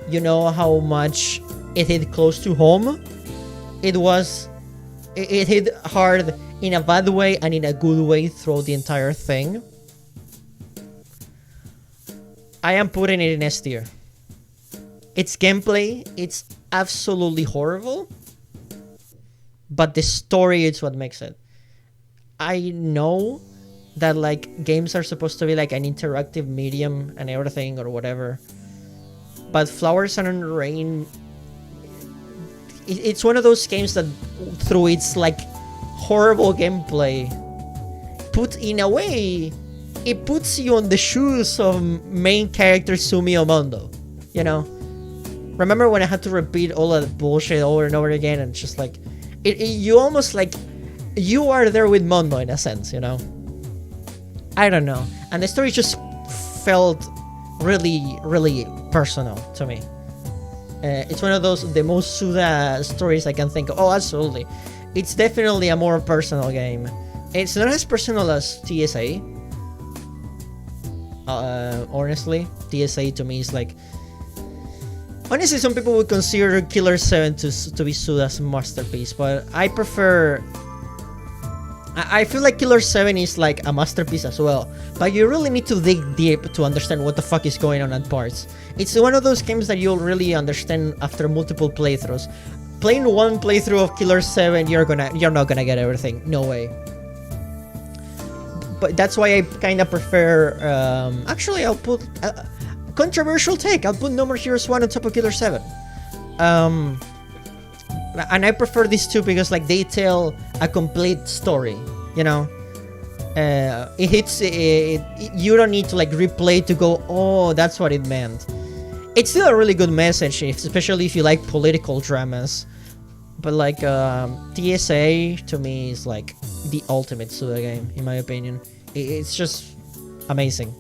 You know how much it hit close to home. It hit hard in a bad way and in a good way throughout the entire thing. I am putting it in S tier. Its gameplay, it's absolutely horrible, but the story is what makes it. I know that like games are supposed to be like an interactive medium and everything or whatever, but Flower, Sun, and Rain, it's one of those games that, through its like horrible gameplay, in a way, it puts you on the shoes of main character Sumio Mondo. You know, remember when I had to repeat all of the bullshit over and over again, and just like, you almost like, you are there with Mondo in a sense, you know? I don't know. And the story just felt really, really personal to me. It's one of those, the most Suda stories I can think of. Oh, absolutely. It's definitely a more personal game. It's not as personal as TSA. Honestly, TSA to me is like... Honestly, some people would consider Killer 7 to be Suda's masterpiece, but I prefer... I feel like Killer 7 is like a masterpiece as well, but you really need to dig deep to understand what the fuck is going on at parts. It's one of those games that you'll really understand after multiple playthroughs. Playing one playthrough of Killer 7, you're not gonna get everything. No way. But that's why I kind of prefer... actually, I'll put... controversial take. I'll put No More Heroes 1 on top of Killer 7. And I prefer these two because like they tell a complete story, you know. It hits you don't need to like replay to go, oh, that's what it meant. It's still a really good message, especially if you like political dramas. But like TSA to me is like the ultimate Suda game in my opinion. It's just amazing.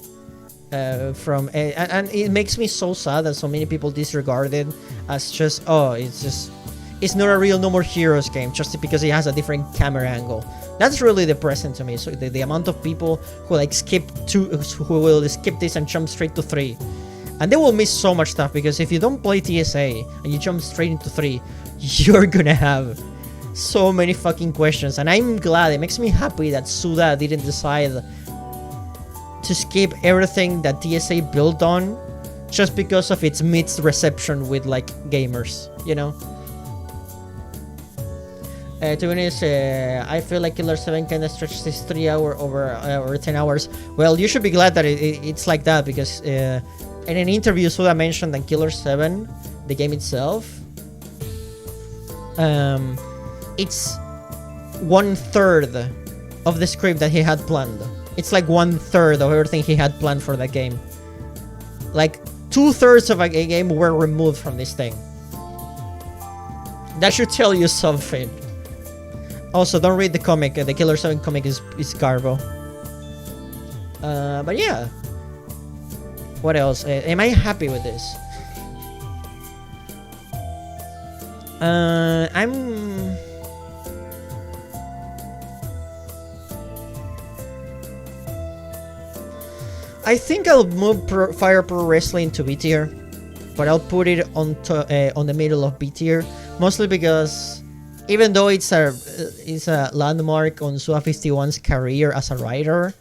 And it makes me so sad that so many people disregard it as just, oh, it's not a real No More Heroes game just because it has a different camera angle. That's really depressing to me. So the amount of people who like who will skip this and jump straight to 3, and they will miss so much stuff, because if you don't play TSA and you jump straight into 3, you're gonna have so many fucking questions. And I'm glad, it makes me happy that Suda didn't decide to skip everything that TSA built on just because of its mixed reception with like gamers, you know. To be honest, I feel like Killer 7 kind of stretches this 3 hour over 10 hours. Well, you should be glad that it's like that, because in an interview Suda mentioned that Killer 7, the game itself, it's 1/3 of the script that he had planned. It's like 1/3 of everything he had planned for that game. Like 2/3 of a game were removed from this thing. That should tell you something. Also, don't read the comic. The Killer 7 comic is garbo. But yeah. What else? Am I happy with this? I think I'll move Fire Pro Wrestling to B tier, but I'll put it on the middle of B tier, mostly because even though it's a landmark on Suda51's career as a writer,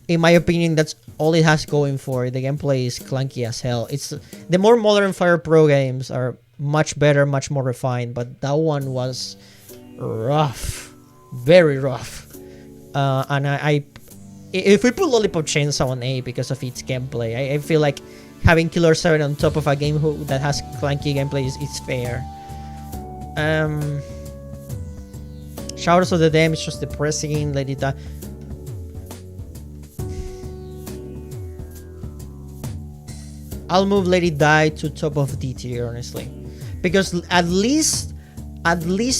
in my opinion, that's all it has going for it. The gameplay is clunky as hell. It's the more modern Fire Pro games are much better, much more refined, but that one was rough, very rough. And if we put Lollipop Chainsaw on A because of its gameplay, I feel like having Killer 7 on top of a game that has clunky gameplay is fair. Showers of the Dam is just depressing. Let it die. I'll move Let It Die to top of D tier, honestly, because at least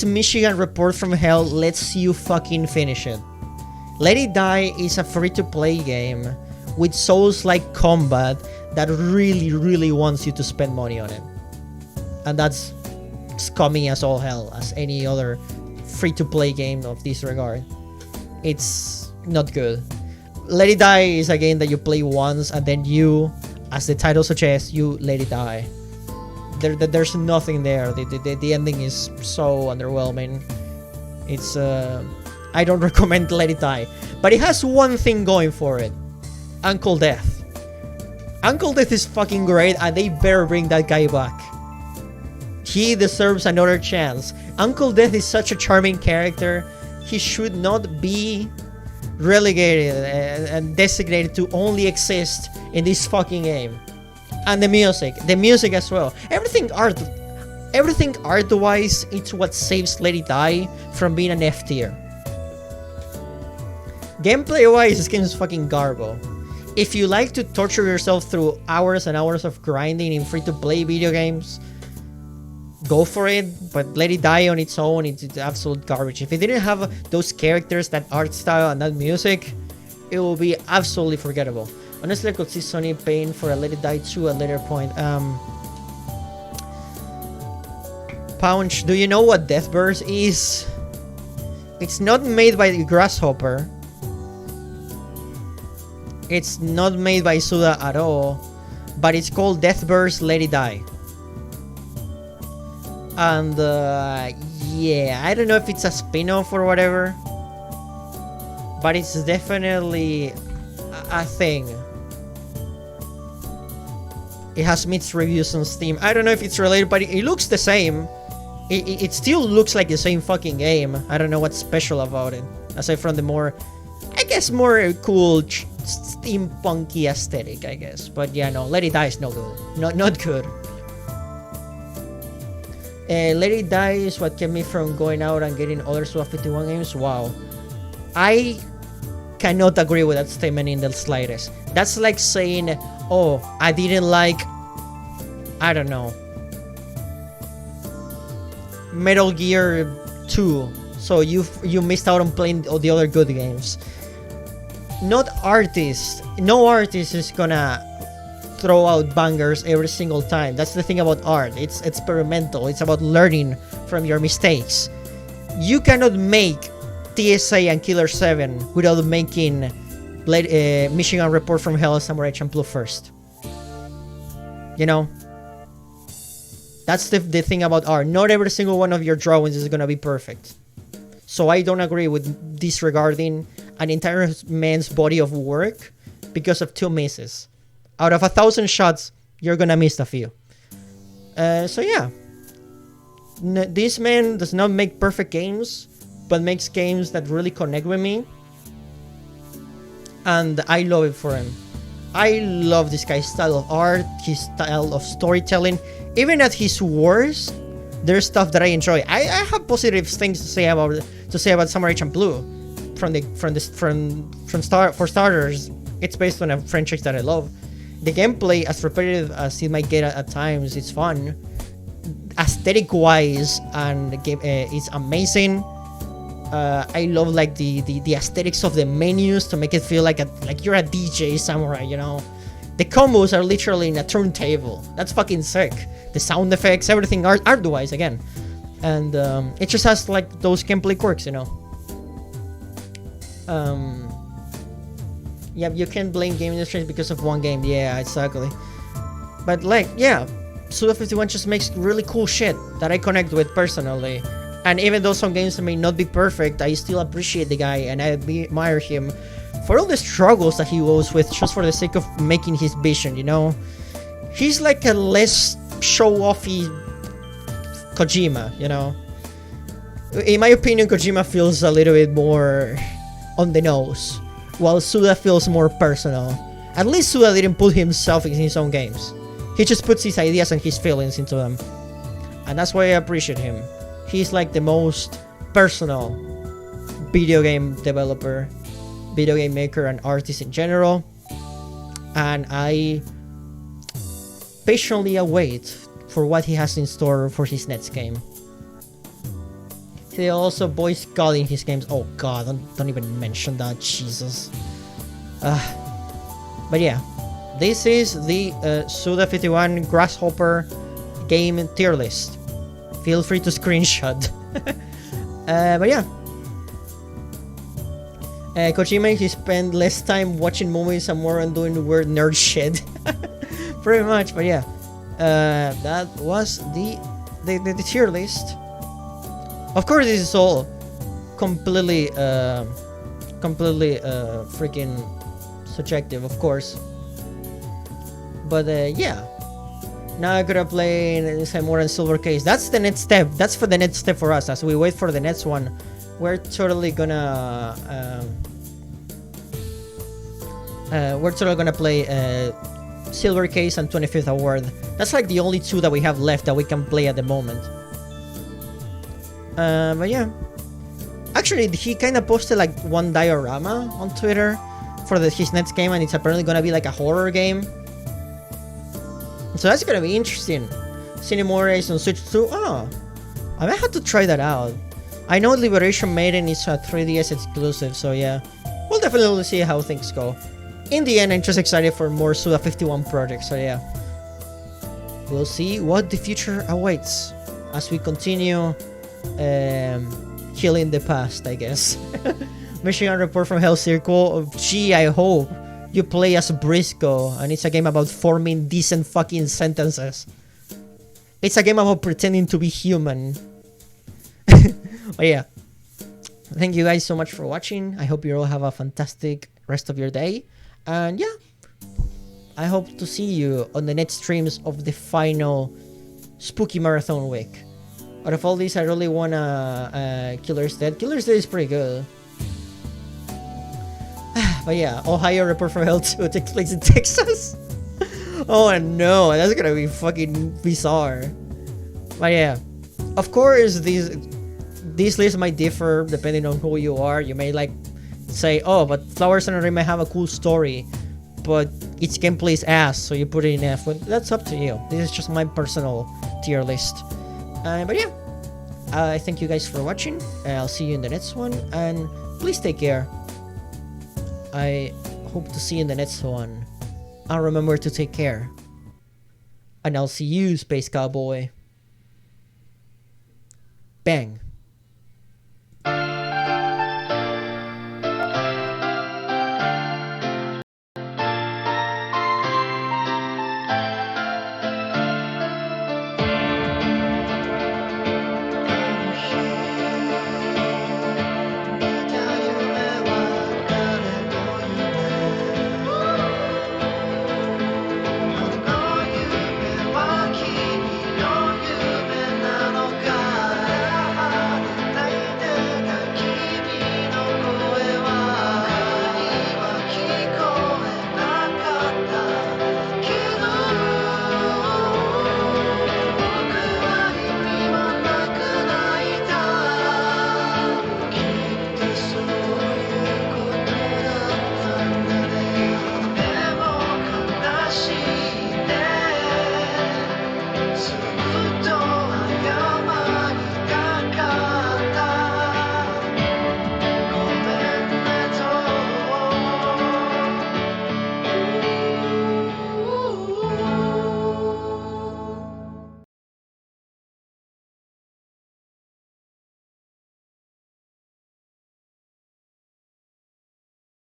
Michigan Report from Hell lets you fucking finish it. Let It Die is a free-to-play game with Souls-like combat that really, really wants you to spend money on it, and that's scummy as all hell, as any other free-to-play game of this regard. It's not good. Let It Die is a game that you play once and then you, as the title suggests, you let it die. There's nothing there. The ending is so underwhelming. It's I don't recommend Let It Die, but it has one thing going for it: Uncle Death. Uncle Death is fucking great, and they better bring that guy back. He deserves another chance. Uncle Death is such a charming character. He should not be relegated and designated to only exist in this fucking game. And the music as well. Everything Everything art-wise, it's what saves Let It Die from being an F tier. Gameplay-wise, this game is fucking garbo. If you like to torture yourself through hours and hours of grinding in free-to-play video games, go for it, but Let It Die on its own, it's absolute garbage. If it didn't have those characters, that art style, and that music, it will be absolutely forgettable. Honestly, I could see Sony paying for a Let It Die 2 at a later point. Pounch, do you know what Deathburst is? It's not made by Grasshopper. It's not made by Suda at all, but it's called Deathburst Let It Die. And yeah, I don't know if it's a spin-off or whatever, but it's definitely a thing. It has mixed reviews on Steam. I don't know if it's related, but it looks the same. It still looks like the same fucking game. I don't know what's special about it, aside from the more, I guess, more cool steampunky aesthetic, I guess. But yeah, no, Let It Die is no good. Not good. Let It Die is what kept me from going out and getting other Suda51 games. Wow. I cannot agree with that statement in the slightest. That's like saying, oh, I didn't like, I don't know, Metal Gear 2, so you missed out on playing all the other good games. No artist is gonna throw out bangers every single time. That's the thing about art. It's experimental. It's about learning from your mistakes. You cannot make TSA and Killer 7 without making Michigan Report from Hell and Samurai Champloo first. You know? That's the thing about art. Not every single one of your drawings is gonna be perfect. So I don't agree with disregarding an entire man's body of work because of 2 misses. Out of 1,000 shots, you're gonna miss a few. So yeah. This man does not make perfect games, but makes games that really connect with me. And I love it for him. I love this guy's style of art, his style of storytelling. Even at his worst, there's stuff that I enjoy. I have positive things to say about Samurai Champloo. For starters, it's based on a franchise that I love. The gameplay, as repetitive as it might get at times, it's fun. Aesthetic-wise, and the game is amazing. I love like the aesthetics of the menus to make it feel like you're a DJ samurai, you know. The combos are literally in a turntable. That's fucking sick. The sound effects, everything art-wise again, and it just has like those gameplay quirks, you know. Yeah, you can't blame game industry because of one game. Yeah, exactly. But like, yeah, Suda51 just makes really cool shit that I connect with personally. And even though some games may not be perfect, I still appreciate the guy and I admire him for all the struggles that he goes with just for the sake of making his vision, you know? He's like a less show-offy Kojima, you know? In my opinion, Kojima feels a little bit more on the nose, while Suda feels more personal. At least Suda didn't put himself in his own games. He just puts his ideas and his feelings into them. And that's why I appreciate him. He's like the most personal video game developer, video game maker, and artist in general. And I patiently await for what he has in store for his next game. He also voice God in his games. Oh god, don't even mention that, Jesus. But yeah, this is the Suda51 Grasshopper game tier list. Feel free to screenshot. But yeah. Kojima, he spent less time watching movies and more on doing weird nerd shit. Pretty much, but yeah. That was the tier list. Of course, this is all completely freaking subjective, of course. But yeah. Now I gotta play Samurai and Silver Case. That's the next step. That's for the next step for us. As we wait for the next one, we're totally gonna play Silver Case and 25th Award. That's like the only two that we have left that we can play at the moment. But yeah. Actually, he kind of posted like one diorama on Twitter for his next game, and it's apparently gonna be like a horror game. So that's gonna be interesting. Cinemores on Switch 2. Oh, I might have to try that out. I know Liberation Maiden is a 3DS exclusive, so yeah. We'll definitely see how things go. In the end, I'm just excited for more Suda51 projects, so yeah. We'll see what the future awaits as we continue healing the past, I guess. Michigan Report from Hell Circle. Gee, I hope you play as Briscoe, and it's a game about forming decent fucking sentences. It's a game about pretending to be human. But yeah, thank you guys so much for watching. I hope you all have a fantastic rest of your day. And yeah, I hope to see you on the next streams of the final Spooky Marathon week. Out of all these, I really wanna Killer's Dead. Killer's Dead is pretty good. But yeah, Ohio Report from Hell 2 takes place in Texas. Oh no, that's gonna be fucking bizarre. But yeah, of course these lists might differ depending on who you are. You may like say, oh, but Flowers and Rain might have a cool story, but its gameplay is ass, so you put it in F. But that's up to you. This is just my personal tier list. But yeah, I thank you guys for watching. I'll see you in the next one, and please take care. I hope to see you in the next one. And remember to take care. And I'll see you, Space Cowboy. Bang.